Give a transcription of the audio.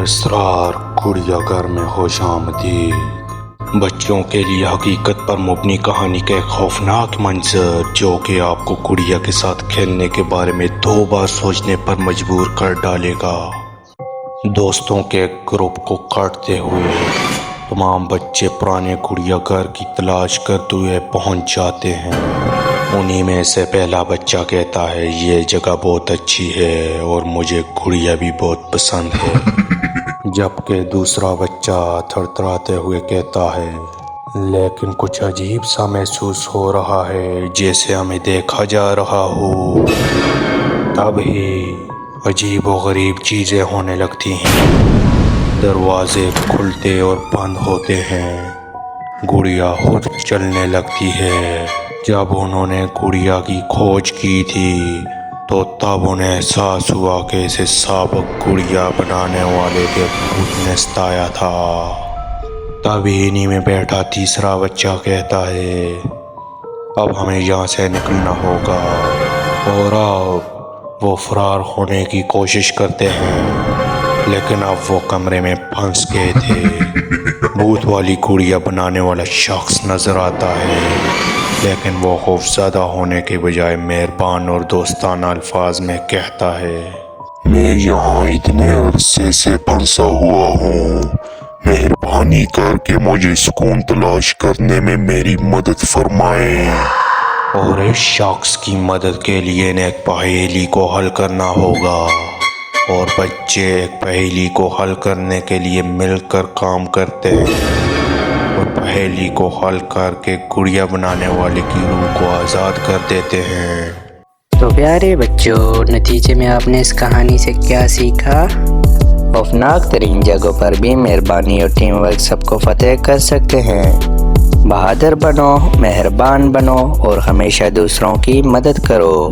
اسرار گڑیا گھر میں خوش آمدید۔ بچوں کے لیے حقیقت پر مبنی کہانی کا ایک خوفناک منظر جو کہ آپ کو گڑیا کے ساتھ کھیلنے کے بارے میں 2 بار سوچنے پر مجبور کر ڈالے گا۔ دوستوں کے ایک گروپ کو کاٹتے ہوئے تمام بچے پرانے گڑیا گھر کی تلاش کرتے ہوئے پہنچ جاتے ہیں۔ انہی میں سے پہلا بچہ کہتا ہے یہ جگہ بہت اچھی ہے اور مجھے گڑیا بھی بہت پسند ہے، جبکہ دوسرا بچہ تھرتھراتے ہوئے کہتا ہے لیکن کچھ عجیب سا محسوس ہو رہا ہے جیسے ہمیں دیکھا جا رہا ہو۔ تبھی عجیب و غریب چیزیں ہونے لگتی ہیں، دروازے کھلتے اور بند ہوتے ہیں، گڑیا خود چلنے لگتی ہے۔ جب انہوں نے گڑیا کی کھوج کی تھی تو تب انہیں احساس ہوا کہ اسے سابق گڑیا بنانے والے کے بھوت نے ستایا تھا۔ تبھی انہی میں بیٹھا تیسرا بچہ کہتا ہے اب ہمیں یہاں سے نکلنا ہوگا، اور اب وہ فرار ہونے کی کوشش کرتے ہیں، لیکن اب وہ کمرے میں پھنس گئے تھے۔ بھوت والی گڑیا بنانے والا شخص نظر آتا ہے، لیکن وہ خوفزدہ ہونے کے بجائے مہربان اور دوستانہ الفاظ میں کہتا ہے میں یہاں اتنے عرصے سے پھنسا ہوا ہوں، مہربانی کر کے مجھے سکون تلاش کرنے میں میری مدد فرمائیں۔ اور اس شخص کی مدد کے لیے انہیں ایک پہیلی کو حل کرنا ہوگا، اور بچے ایک پہیلی کو حل کرنے کے لیے مل کر کام کرتے ہیں اور پہیلی کو حل کر کے گڑیا بنانے والے کی روح کو آزاد کر دیتے ہیں۔ تو پیارے بچوں، نتیجے میں آپ نے اس کہانی سے کیا سیکھا؟ خوفناک ترین جگہوں پر بھی مہربانی اور ٹیم ورک سب کو فتح کر سکتے ہیں۔ بہادر بنو، مہربان بنو اور ہمیشہ دوسروں کی مدد کرو۔